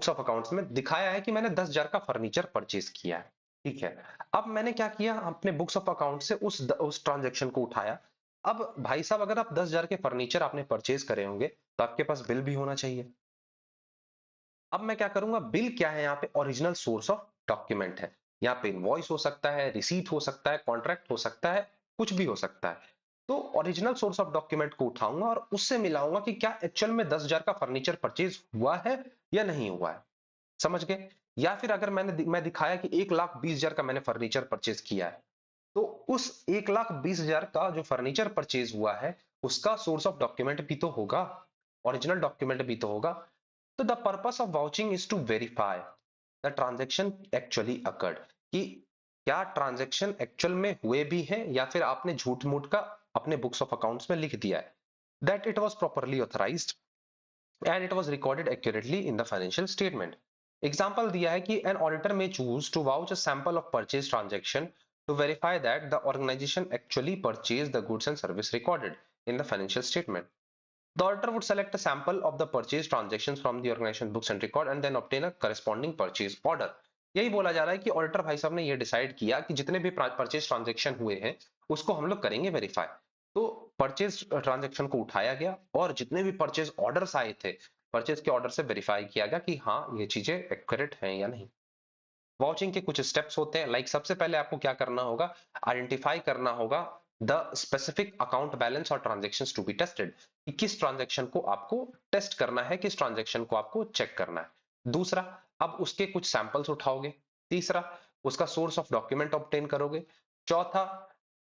ऑफ अकाउंट्स में दिखाया है कि मैंने 10,000 का फर्नीचर परचेज किया है। ठीक है। अब मैंने क्या किया? अपने बुक्स ऑफ अकाउंट से उस ट्रांजेक्शन को उठाया। अब भाई साहब अगर आप 10,000 के फर्नीचर आपने परचेज करे होंगे तो आपके पास बिल भी होना चाहिए। अब मैं क्या करूंगा? बिल क्या है? यहाँ पे ओरिजिनल सोर्स ऑफ डॉक्यूमेंट है। यहाँ पे इनवॉइस हो सकता है, रिसीट हो सकता है, कॉन्ट्रैक्ट हो सकता है, कुछ भी हो सकता है। तो ओरिजिनल सोर्स ऑफ डॉक्यूमेंट को उठाऊंगा और उससे मिलाऊंगा कि क्या एक्चुअल में 10,000 का फर्नीचर परचेज हुआ है या नहीं हुआ है। समझ गए? या फिर अगर मैं दिखाया कि 1,20,000 का मैंने फर्नीचर परचेज किया है, तो उस 1,20,000 का जो फर्नीचर परचेज हुआ है उसका सोर्स ऑफ डॉक्यूमेंट भी तो होगा, ओरिजिनल डॉक्यूमेंट भी तो होगा। तो the purpose of vouching is to verify the transaction actually occurred, कि क्या ट्रांजेक्शन एक्चुअल में हुए भी हैं या फिर आपने झूठ मूठ का अपने बुक्स ऑफ अकाउंट्स में लिख दिया है। That it was properly authorised and it was recorded accurately in the financial statement. Example दिया है कि an auditor may choose to vouch a sample of purchase transaction to verify that the organization actually purchased the goods and service recorded in the financial statement. The auditor would select a sample of the purchase transactions from the organization books and record and then obtain a corresponding purchase order. यही बोला जा रहा है कि auditor भाई साहब ने ये डिसाइड किया कि जितने भी परचेज ट्रांजैक्शन हुए हैं उसको हम लोग करेंगे वेरीफाई। तो परचेज ट्रांजैक्शन को उठाया गया और जितने भी परचेज ऑर्डर्स आए थे, परचेज के ऑर्डर से वेरीफाई किया गया कि हाँ ये चीजें एक्यूरेट हैं या नहीं। वाउचिंग के कुछ स्टेप्स होते हैं। लाइक सबसे पहले आपको क्या करना होगा? आइडेंटिफाई करना होगा द स्पेसिफिक अकाउंट बैलेंस और ट्रांजैक्शंस टू बी टेस्टेड, कि किस ट्रांजैक्शन को आपको टेस्ट करना है, किस ट्रांजैक्शन को आपको चेक करना है। दूसरा, अब उसके कुछ सैंपल्स उठाओगे। तीसरा, उसका सोर्स ऑफ डॉक्यूमेंट ऑब्टेन करोगे। चौथा,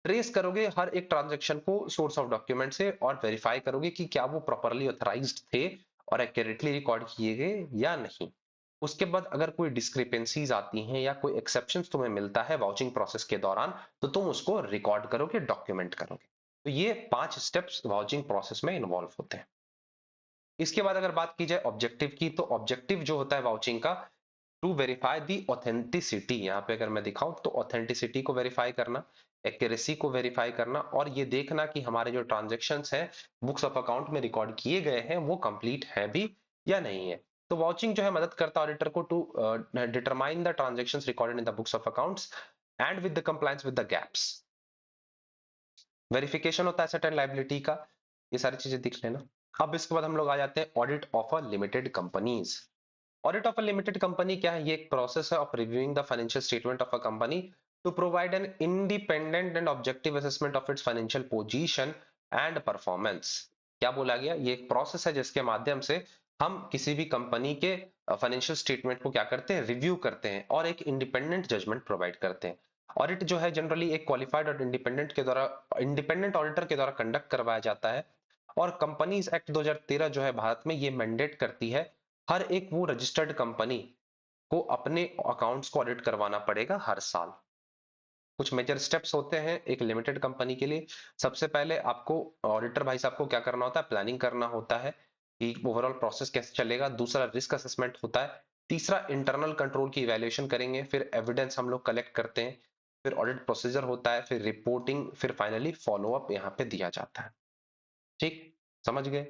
ट्रेस करोगे हर एक ट्रांजैक्शन को सोर्स ऑफ डॉक्यूमेंट से और वेरीफाई करोगे कि क्या वो प्रॉपरली ऑथराइज्ड थे और एक्यूरेटली रिकॉर्ड किए गए या नहीं। उसके बाद अगर कोई डिस्क्रिपेंसीज आती हैं या कोई एक्सेप्शंस तुम्हें मिलता है वाउचिंग प्रोसेस के दौरान, तो तुम उसको रिकॉर्ड करोगे, डॉक्यूमेंट करोगे। तो ये 5 स्टेप्स वाउचिंग प्रोसेस में इन्वॉल्व होते हैं। इसके बाद अगर बात की जाए ऑब्जेक्टिव की, तो ऑब्जेक्टिव जो होता है वाउचिंग का, टू वेरीफाई दी ऑथेंटिसिटी, यहाँ पे अगर मैं दिखाऊं तो ऑथेंटिसिटी को वेरीफाई करना, एक्यूरेसी को वेरीफाई करना और ये देखना कि हमारे जो ट्रांजैक्शंस हैं बुक्स ऑफ अकाउंट में रिकॉर्ड किए गए हैं वो कंप्लीट है भी या नहीं है। तो वाउचिंग जो है मदद करता है ऑडिटर को to determine the transactions recorded in the books of accounts and with the compliance with the gaps. Verification होता है एसेट एंड लायबिलिटी का, ये सारी चीजें दिख लेना। अब इसके बाद हम लोग आ जाते हैं audit of a limited companies. Audit of a limited company क्या है? ये एक प्रोसेस है of reviewing the financial statement of a company to provide an independent and objective assessment of its financial position and performance. क्या बोला गया? ये एक प्रोसेस है जिसके माध्यम से हम किसी भी कंपनी के फाइनेंशियल स्टेटमेंट को क्या करते हैं? रिव्यू करते हैं और एक इंडिपेंडेंट जजमेंट प्रोवाइड करते हैं। ऑडिट जो है जनरली एक क्वालिफाइड और इंडिपेंडेंट ऑडिटर के द्वारा कंडक्ट करवाया जाता है। और कंपनीज एक्ट 2013 जो है भारत में ये मैंडेट करती है हर एक वो रजिस्टर्ड कंपनी को अपने अकाउंट्स को ऑडिट करवाना पड़ेगा हर साल। कुछ मेजर स्टेप्स होते हैं एक लिमिटेड कंपनी के लिए। सबसे पहले आपको ऑडिटर भाई साहब को क्या करना होता है? प्लानिंग करना होता है कि ओवरऑल प्रोसेस कैसे चलेगा। दूसरा रिस्क असेसमेंट होता है। तीसरा इंटरनल कंट्रोल की इवैल्यूएशन करेंगे। फिर एविडेंस हम लोग कलेक्ट करते हैं। फिर ऑडिट प्रोसीजर होता है, फिर रिपोर्टिंग, फिर फाइनली फॉलो अप यहाँ पे दिया जाता है। ठीक, समझ गए?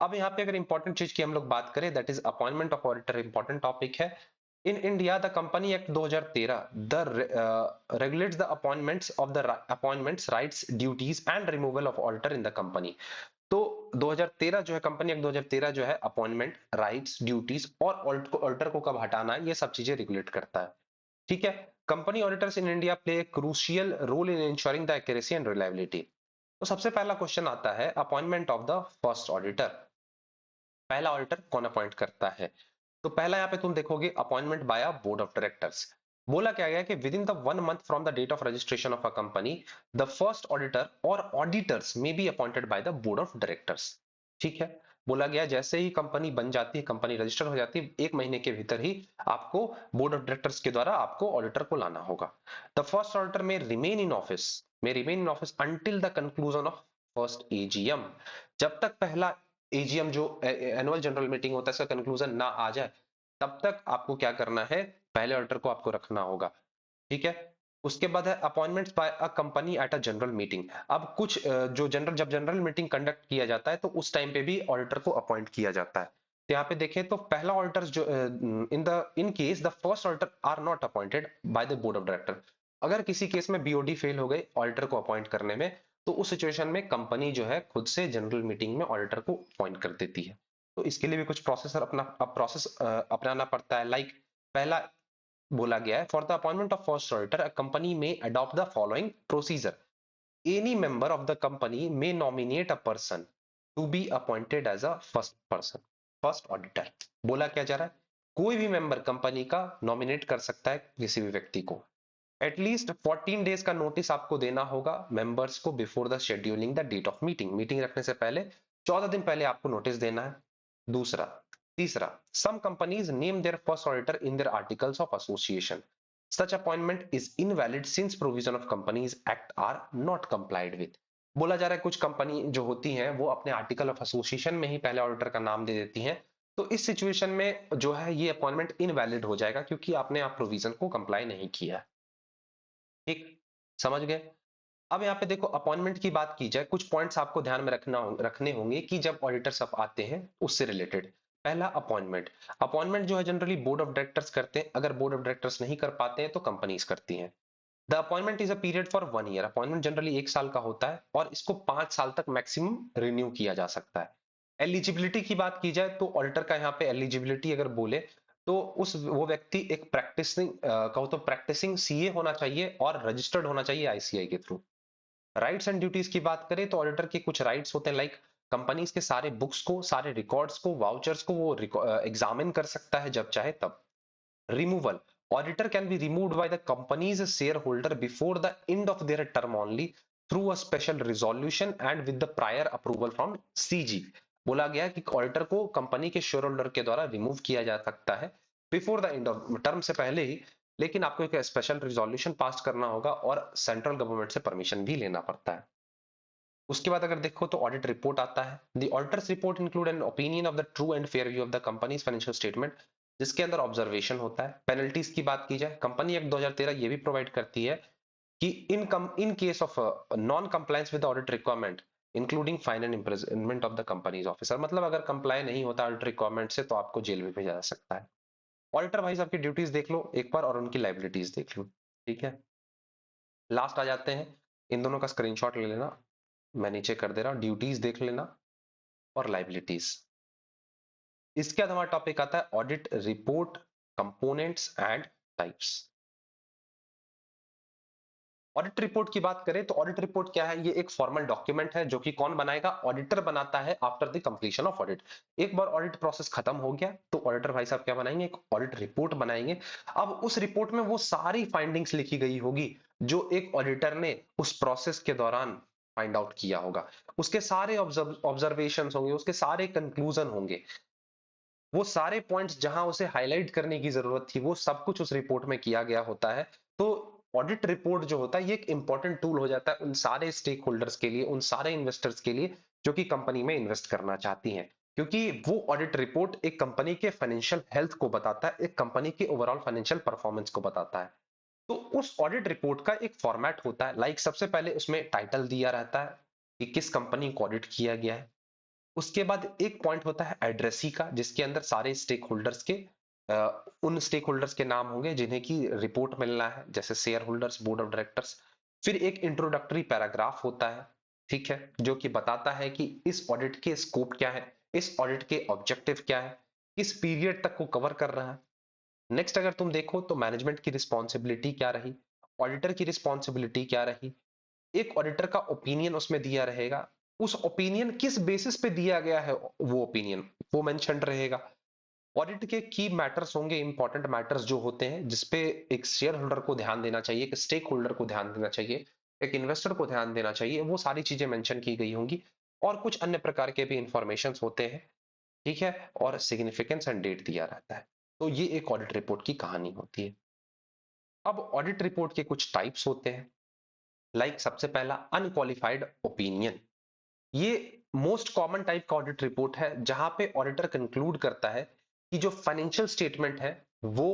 अब यहाँ पे अगर इंपॉर्टेंट चीज की हम लोग बात करें, that is appointment of auditor, important topic है। In India the company act 2013 the regulates the appointments rights duties and removal of auditor in the company। तो 2013 जो है कंपनी एक्ट 2013 जो है अपॉइंटमेंट राइट्स ड्यूटीज और ऑडिटर को कब हटाना है ये सब चीजें रेगुलेट करता है। ठीक है। Company auditors in India play crucial role in ensuring the accuracy and reliability. तो सबसे पहला क्वेश्चन आता है appointment of the first auditor. पहला ऑडिटर कौन अपॉइंट करता है? तो पहला यहाँ पे तुम देखोगे appointment by a board of directors. बोला क्या गया कि within the 1 month from the date of registration of a company the first auditor और auditors may be appointed by the board of directors. ठीक है। बोला गया जैसे ही कंपनी बन जाती है, कंपनी रजिस्टर हो जाती है, 1 महीने के भीतर ही आपको बोर्ड ऑफ डायरेक्टर्स के द्वारा आपको ऑडिटर को लाना होगा। द फर्स्ट ऑडिटर में remain in office until the conclusion of first AGM. जब तक पहला एजीएम जो एनुअल जनरल मीटिंग होता है इसका कंक्लूजन ना आ जाए तब तक आपको क्या करना है? पहले ऑडिटर को आपको रखना होगा। ठीक है। उसके बाद है appointments by a company at a general meeting. अब कुछ जब जनरल मीटिंग कंडक्ट किया जाता है तो उस टाइम पे भी ऑडिटर को अपॉइंट किया जाता है। तो यहाँ पे देखें तो पहला ऑडिटर जो in case the first auditor are not appointed by the board of director. अगर किसी केस में बीओडी फेल हो गए ऑडिटर को अपॉइंट करने में, तो उस सिचुएशन में कंपनी जो है खुद से जनरल मीटिंग में ऑडिटर को अपॉइंट कर देती है। तो इसके लिए भी कुछ प्रोसेस अपनाना पड़ता है। लाइक पहला बोला गया है for the appointment of first auditor a company may adopt the following procedure. Any member of the company may nominate a person to be appointed as a first auditor. बोला क्या जा रहा है? कोई भी मेंबर कंपनी का nominate कर सकता है किसी भी व्यक्ति को। एटलीस्ट 14 डेज का नोटिस आपको देना होगा मेंबर्स को before the scheduling the date of meeting. Meeting रखने से पहले 14 दिन पहले आपको नोटिस देना है। दूसरा तीसरा, some companies name their first auditor in their articles of association. Such appointment is invalid since provision of companies act are not complied with. बोला जा रहा है कुछ कंपनी जो होती हैं वो अपने आर्टिकल ऑफ एसोसिएशन में ही पहले ऑडिटर का नाम दे देती हैं। तो इस सिचुएशन में जो है ये अपॉइंटमेंट इनवैलिड हो जाएगा क्योंकि आपने आप प्रोविजन को कंप्लाई नहीं किया। ठीक, समझ गए? अब यहाँ पे देखो अपॉइंटमेंट की बात की जाए, कुछ पॉइंट्स आपको ध्यान में रखने होंगे कि जब ऑडिटर सब आते हैं उससे रिलेटेड। पहला अपॉइंटमेंट। अपॉइंटमेंट जो है जनरली बोर्ड ऑफ डायरेक्टर्स करते हैं। अगर बोर्ड ऑफ डायरेक्टर्स नहीं कर पाते हैं तो कंपनीज करती हैं। The appointment is a period for 1 year. Appointment generally 1 साल का होता है और इसको 5 साल तक मैक्सिमम रिन्यू किया जा सकता है। एलिजिबिलिटी की बात की जाए तो ऑडिटर का यहाँ पे एलिजिबिलिटी अगर बोले तो उस वो व्यक्ति एक प्रैक्टिसिंग सीए होना चाहिए और रजिस्टर्ड होना चाहिए आईसीआई के थ्रू। राइट्स एंड ड्यूटीज की बात करें तो ऑडिटर के कुछ राइट्स होते हैं। लाइक कंपनीज के सारे बुक्स को, सारे रिकॉर्ड्स को, वाउचर्स को वो एग्जामिन कर सकता है जब चाहे तब। Removal, Auditor can be removed by the company's shareholder before the end of their term only through a special resolution and with the prior approval from CG। बोला गया कि ऑडिटर को कंपनी के शेयर होल्डर के द्वारा remove किया जा सकता है before the end of term से पहले ही, लेकिन आपको एक स्पेशल रिजोल्यूशन पास करना होगा और सेंट्रल गवर्नमेंट से परमिशन भी लेना पड़ता है। उसके बाद अगर देखो तो ऑडिट रिपोर्ट आता है। The auditors report include an opinion of the true and fair view of the companies financial statement, जिसके अंदर ऑब्जर्वेशन होता है। पेनल्टीज की बात की जाए, कंपनी एक्ट 2013 ये भी प्रोवाइड करती है कि in case of non compliance with audit requirement including fine and imprisonment of the companies officer, मतलब अगर कंप्लाई नहीं होता ऑडिट रिक्वायरमेंट से तो आपको जेल में भेजा जा सकता है। ऑडिटर भाई साहब की ड्यूटीज देख लो एक बार और उनकी लाइबिलिटीज देख लो, ठीक है। लास्ट आ जाते हैं, इन दोनों का स्क्रीनशॉट ले लेना, मैं नीचे कर दे रहा हूं, ड्यूटीज देख लेना और लाइबिलिटीज। इसके बाद हमारा टॉपिक आता है audit report components and types. Audit report की बात करें तो ऑडिट रिपोर्ट क्या है, ये एक फॉर्मल डॉक्यूमेंट है जो कि कौन बनाएगा, ऑडिटर बनाता है after the completion of audit. एक बार ऑडिट प्रोसेस खत्म हो गया तो ऑडिटर भाई साहब क्या बनाएंगे, एक ऑडिट रिपोर्ट बनाएंगे। अब उस रिपोर्ट में वो सारी फाइंडिंग्स लिखी गई होगी जो एक ऑडिटर ने उस प्रोसेस के दौरान फाइंड आउट किया होगा, उसके सारे ऑब्जर्वेशंस होंगे, उसके सारे कंक्लूजन होंगे, वो सारे पॉइंट्स जहां उसे हाईलाइट करने की जरूरत थी वो सब कुछ उस रिपोर्ट में किया गया होता है। तो ऑडिट रिपोर्ट जो होता है ये एक इंपॉर्टेंट टूल हो जाता है उन सारे स्टेक होल्डर्स के लिए, उन सारे इन्वेस्टर्स के लिए जो कि कंपनी में इन्वेस्ट करना चाहती हैं, क्योंकि वो ऑडिट रिपोर्ट एक कंपनी के फाइनेंशियल हेल्थ को बताता है, एक कंपनी के ओवरऑल फाइनेंशियल परफॉर्मेंस को बताता है। तो उस ऑडिट रिपोर्ट का एक फॉर्मेट होता है, लाइक सबसे पहले उसमें टाइटल दिया रहता है कि किस कंपनी को ऑडिट किया गया है। उसके बाद एक पॉइंट होता है एड्रेसी का, जिसके अंदर सारे स्टेक होल्डर्स के उन स्टेक होल्डर्स के नाम होंगे जिन्हें की रिपोर्ट मिलना है, जैसे share holders, board of directors. फिर एक इंट्रोडक्टरी पैराग्राफ होता है, ठीक है, जो कि बताता है कि इस ऑडिट के स्कोप क्या है, इस ऑडिट के ऑब्जेक्टिव क्या है, किस पीरियड तक को कवर कर रहा है। नेक्स्ट अगर तुम देखो तो मैनेजमेंट की रिस्पॉन्सिबिलिटी क्या रही, ऑडिटर की रिस्पॉन्सिबिलिटी क्या रही, एक ऑडिटर का ओपिनियन उसमें दिया रहेगा, उस ओपिनियन किस बेसिस पे दिया गया है वो ओपिनियन वो मेंशन रहेगा। ऑडिट के की मैटर्स होंगे, इंपॉर्टेंट मैटर्स जो होते हैं जिसपे एक शेयर होल्डर को ध्यान देना चाहिए, एक स्टेक होल्डर को ध्यान देना चाहिए, एक इन्वेस्टर को ध्यान देना चाहिए, वो सारी चीजें मेंशन की गई होंगी। और कुछ अन्य प्रकार के भी इंफॉर्मेशन होते हैं, ठीक है, और सिग्निफिकेंस एंड डेट दिया रहता है। तो ये एक ऑडिट रिपोर्ट की कहानी होती है। अब ऑडिट रिपोर्ट के कुछ टाइप्स होते हैं, लाइक सबसे पहला अनक्वालिफाइड ओपिनियन। ये मोस्ट कॉमन टाइप का ऑडिट रिपोर्ट है जहां पे ऑडिटर कंक्लूड करता है कि जो फाइनेंशियल स्टेटमेंट है वो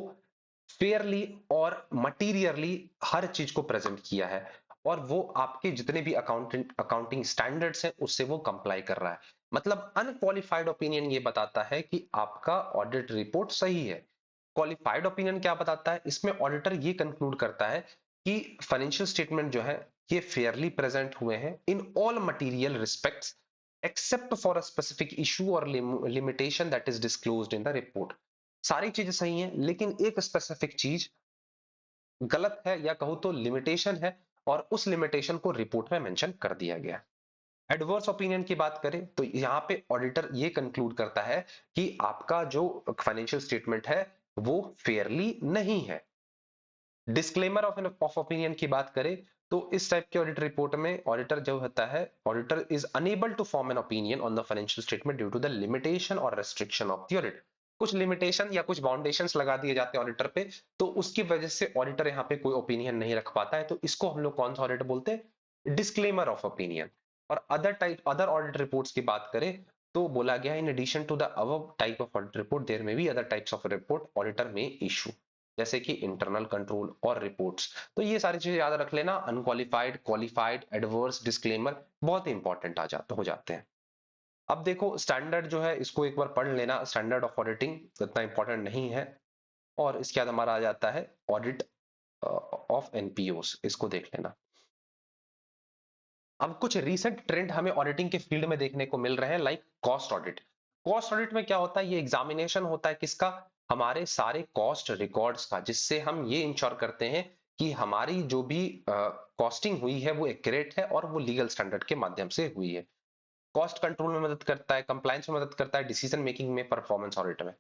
फेयरली और मटीरियरली हर चीज को प्रेजेंट किया है और वो आपके जितने भी अकाउंटिंग स्टैंडर्ड्स हैं उससे वो कंप्लाई कर रहा है। मतलब अनक्वालिफाइड ओपिनियन ये बताता है कि आपका ऑडिट रिपोर्ट सही है। क्वालिफाइड ओपिनियन क्या बताता है, इसमें ऑडिटर ये कंक्लूड करता है कि फाइनेंशियल स्टेटमेंट जो है ये फेयरली प्रेजेंट हुए हैं in all material respects except for a specific issue और limitation that is disclosed in the report. सारी चीजें सही हैं लेकिन एक स्पेसिफिक चीज गलत है या कहूं तो लिमिटेशन है और उस लिमिटेशन को रिपोर्ट में मेंशन कर दिया गया। एडवर्स ओपिनियन की बात करें तो यहाँ पे ऑडिटर ये कंक्लूड करता है कि आपका जो फाइनेंशियल स्टेटमेंट है वो फेयरली नहीं है। डिस्क्लेमर ऑफ ओपिनियन की बात करें तो इस टाइप के ऑडिट रिपोर्ट में ऑडिटर जो होता है, auditor is unable to form an opinion on the financial statement due to the limitation और रेस्ट्रिक्शन ऑफ द ऑडिट। कुछ लिमिटेशन या कुछ बाउंडेशंस लगा दिए जाते हैं ऑडिटर पे, तो उसकी वजह से ऑडिटर यहाँ पे कोई ओपिनियन नहीं रख पाता है, तो इसको हम लोग कौन सा ऑडिट बोलते हैं, डिस्क्लेमर ऑफ ओपिनियन। और अदर ऑडिट रिपोर्ट्स की बात करें तो बोला गया in addition to the above type of audit report there may be other types of report auditor may issue, जैसे कि इंटरनल कंट्रोल और रिपोर्ट्स। तो ये सारी चीजें याद रख लेना, अनक्वालिफाइड, क्वालिफाइड, एडवर्स, डिस्क्लेमर बहुत इंपॉर्टेंट हो जाते हैं। अब देखो स्टैंडर्ड जो है इसको एक बार पढ़ लेना, स्टैंडर्ड ऑफ ऑडिटिंग इतना इंपॉर्टेंट नहीं है। और इसके बाद हमारा आ जाता है ऑडिट ऑफ एनपीओस, इसको देख लेना। अब कुछ रीसेंट ट्रेंड हमें ऑडिटिंग के फील्ड में देखने को मिल रहे हैं, like cost audit. Cost audit में क्या होता है, ये एग्जामिनेशन होता है किसका, हमारे सारे कॉस्ट रिकॉर्ड्स का, जिससे हम ये इंश्योर करते हैं कि हमारी जो भी कॉस्टिंग हुई है वो एक्यूरेट है और वो लीगल स्टैंडर्ड के माध्यम से हुई है। कॉस्ट कंट्रोल में मदद करता है, कंप्लायंस में मदद करता है, डिसीजन मेकिंग में, परफॉर्मेंस ऑडिट में।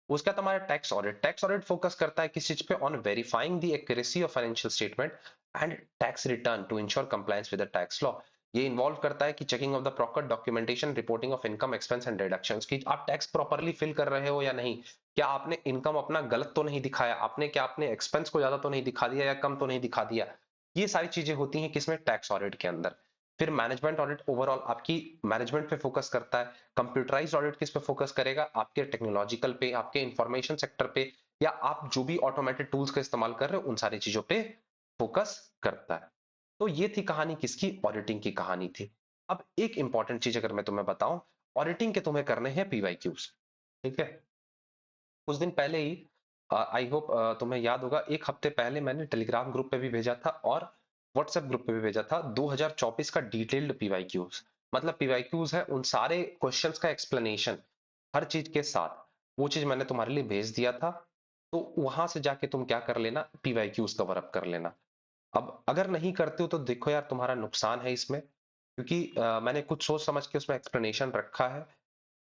उसका तुम्हारा टैक्स ऑडिट फोकस करता है किस चीज पे, on verifying the accuracy of financial statement and tax return to ensure compliance with the tax law. ये इन्वॉल्व करता है कि checking of the proper documentation, reporting of income, expense and deductions, की आप टैक्स प्रॉपर्ली फिल कर रहे हो या नहीं, क्या आपने इनकम अपना गलत तो नहीं दिखाया, आपने क्या आपने एक्सपेंस को ज्यादा तो नहीं दिखा दिया या कम तो नहीं दिखा दिया। ये सारी चीजें होती हैं किसमें, टैक्स ऑडिट के अंदर। फिर मैनेजमेंट ऑडिट ओवरऑल आपकी मैनेजमेंट पे फोकस करता है। कंप्यूटराइज्ड ऑडिट किस पे फोकस करेगा, आपके टेक्नोलॉजिकल पे, आपके इंफॉर्मेशन सेक्टर पे, या आप जो भी ऑटोमेटेड टूल्स का इस्तेमाल कर रहे हो उन सारी चीजों पे फोकस करता है। तो ये थी कहानी किसकी, ऑडिटिंग की कहानी थी। अब एक इंपॉर्टेंट चीज अगर मैं तुम्हें बताऊं, ऑडिटिंग के तुम्हें करने हैं पीवाईक्यूज, ठीक है। कुछ दिन पहले ही, आई होप तुम्हें याद होगा, एक हफ्ते पहले मैंने टेलीग्राम ग्रुप पे भी भेजा था और व्हाट्सएप ग्रुप पे भी भेजा था 2024 का डिटेल्ड पीवाईक्यूज। मतलब पीवाईक्यूज है उन सारे क्वेश्चंस का एक्सप्लेनेशन हर चीज के साथ, वो चीज मैंने तुम्हारे लिए भेज दिया था। तो वहां से जाके तुम क्या कर लेना, पीवाईक्यूज कवर अप कर लेना। अब अगर नहीं करते हो तो देखो यार तुम्हारा नुकसान है इसमें, क्योंकि मैंने कुछ सोच समझ के उसमें एक्सप्लेनेशन रखा है।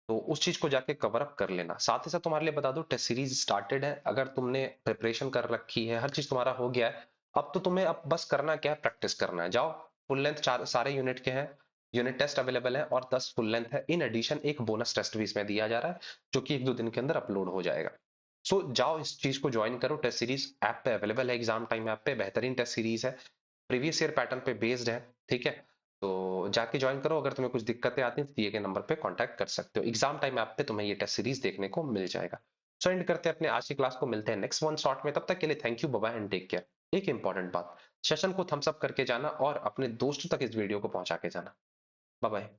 तो उस चीज को जाके कवर अप कर लेना। साथ ही साथ तुम्हारे लिए बता दूं, टेस्ट सीरीज स्टार्टेड है, अगर तुमने प्रिपरेशन कर रखी है, हर चीज तुम्हारा हो गया है, अब तो तुम्हें अब बस करना क्या है, प्रैक्टिस करना है। जाओ, फुल लेंथ चार सारे यूनिट के हैं, यूनिट टेस्ट अवेलेबल है और 10 फुल लेंथ है। इन एडिशन एक बोनस टेस्ट भी इसमें दिया जा रहा है, जो कि 1-2 दिन के अंदर अपलोड हो जाएगा। सो जाओ इस चीज को ज्वाइन करो। टेस्ट सीरीज ऐप पे अवेलेबल है, एग्जाम टाइम ऐप पे बेहतरीन टेस्ट सीरीज है, प्रीवियस ईयर पैटर्न पे बेस्ड है, ठीक है। तो जाके ज्वाइन करो। अगर तुम्हें कुछ दिक्कतें आती हैं तो दिए गए नंबर पे कांटेक्ट कर सकते हो। एग्जाम टाइम ऐप पे तुम्हें ये टेस्ट सीरीज देखने को मिल जाएगा। सो एंड करते हैं अपने आज की क्लास को, मिलते हैं नेक्स्ट वन शॉट में। तब तक के लिए thank you, bye bye and take care. एक इंपॉर्टेंट बात, सेशन को थम्स अप करके जाना और अपने दोस्तों तक इस वीडियो को पहुंचा के जाना। Bye bye.